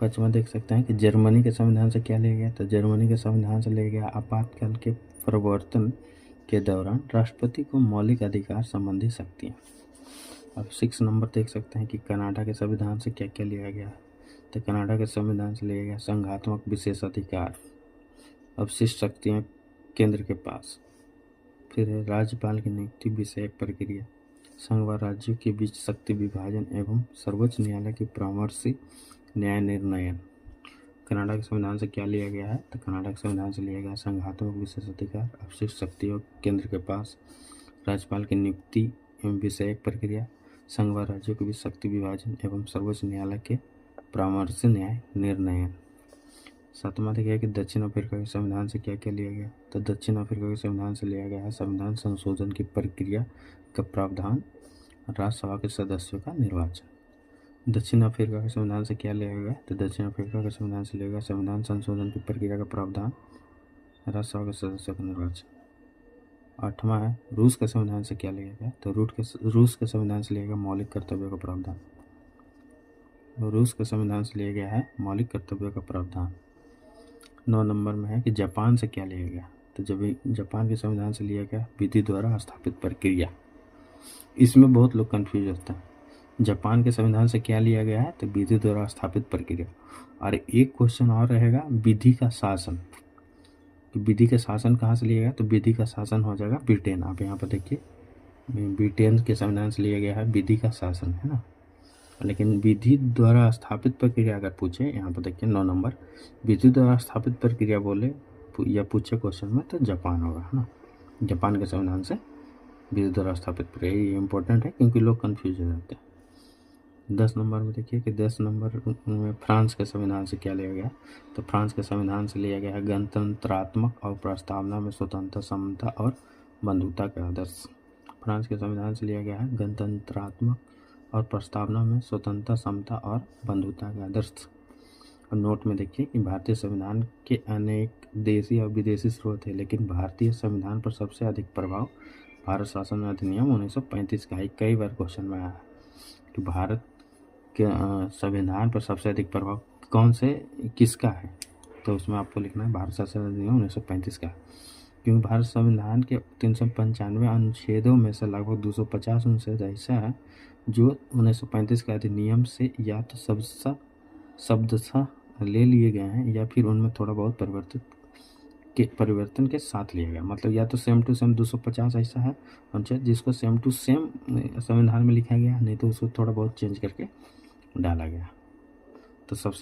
5वां देख सकते हैं कि जर्मनी के संविधान से क्या लिया गया, तो जर्मनी के संविधान से लिया गया आपातकाल के प्रवर्तन के दौरान राष्ट्रपति को मौलिक अधिकार संबंधी शक्तियाँ। अब 6 नंबर देख सकते हैं कि कनाडा के संविधान से क्या क्या लिया गया, तो कनाडा के संविधान से लिया गया संघात्मक विशेष अधिकार, अवशिष्ट शक्तियाँ केंद्र के पास। फिर है राज्यपाल की नियुक्ति विषयक प्रक्रिया, संघ व राज्यों के बीच शक्ति विभाजन एवं सर्वोच्च न्यायालय की परामर्श से न्याय निर्णयन। कनाडा के संविधान से क्या लिया गया है, तो कनाडा के संविधान से लिया गया संघात्मक विशेष अधिकार, अवशिष्ट शक्तियों केंद्र के पास, राज्यपाल की नियुक्ति एवं विषयक प्रक्रिया, संघ व राज्यों के बीच शक्ति विभाजन एवं सर्वोच्च न्यायालय के परामर्श से न्याय निर्णयन। 7वां देखिए कि दक्षिण अफ्रीका के संविधान से क्या क्या लिया गया, तो दक्षिण अफ्रीका के संविधान से लिया गया है संविधान संशोधन की प्रक्रिया का प्रावधान, राज्यसभा के सदस्यों का निर्वाचन। दक्षिण अफ्रीका के संविधान से क्या लिया गया, तो दक्षिण अफ्रीका के संविधान से लिया गया संविधान संशोधन की प्रक्रिया का प्रावधान, राज्यसभा के सदस्यों का निर्वाचन। 8वां है रूस के संविधान से क्या लिया गया, तो रूस के संविधान से लिया गया मौलिक कर्तव्यों का प्रावधान। रूस के संविधान से लिया गया है मौलिक कर्तव्यों का प्रावधान। 9 नंबर में है कि जापान से क्या लिया गया, तो जब जापान के संविधान से लिया गया विधि द्वारा स्थापित प्रक्रिया। इसमें बहुत लोग कंफ्यूज होते हैं, जापान के संविधान से क्या लिया गया है, तो विधि द्वारा स्थापित प्रक्रिया। और एक क्वेश्चन और रहेगा विधि का शासन, तो विधि का शासन कहाँ से लिया गया, तो विधि का शासन हो जाएगा ब्रिटेन। आप यहाँ पर देखिए ब्रिटेन के संविधान से लिया गया है विधि का शासन, है ना। लेकिन विधि द्वारा स्थापित प्रक्रिया अगर पूछे, यहाँ पर देखिए 9 नंबर, विधि द्वारा स्थापित प्रक्रिया बोले या पूछे क्वेश्चन में, तो जापान होगा, है ना। जापान के संविधान से विधि द्वारा स्थापित प्रक्रिया, ये इंपॉर्टेंट है क्योंकि लोग कंफ्यूज हो जाते हैं। 10 नंबर में देखिए कि 10 नंबर में फ्रांस के संविधान से क्या लिया गया, तो फ्रांस के संविधान से लिया गया है गणतंत्रात्मक और प्रस्तावना में स्वतंत्रता, समता और बंधुता का आदर्श। फ्रांस के संविधान से लिया गया है गणतंत्रात्मक और प्रस्तावना में स्वतंत्रता, समता और बंधुता का आदर्श। और नोट में देखिए कि भारतीय संविधान के अनेक देशी और विदेशी स्रोत है, लेकिन भारतीय संविधान पर सबसे अधिक प्रभाव भारत शासन अधिनियम 1935 का है। कई बार क्वेश्चन में आया है कि भारत के संविधान पर सबसे अधिक प्रभाव कौन से किसका है, तो उसमें आपको लिखना है भारत शासन अधिनियम 1935 का, क्योंकि भारत संविधान के 395 अनुच्छेदों में से लगभग 250 अनुच्छेद ऐसा है जो 1935 के अधिनियम से या तो शब्दशः ले लिए गए हैं या फिर उनमें थोड़ा बहुत परिवर्तन के साथ लिया गया। मतलब या तो सेम टू सेम 250 ऐसा है अनुच्छेद जिसको सेम टू सेम संविधान में लिखा गया, नहीं तो उसको थोड़ा बहुत चेंज करके डाला गया। तो सबसे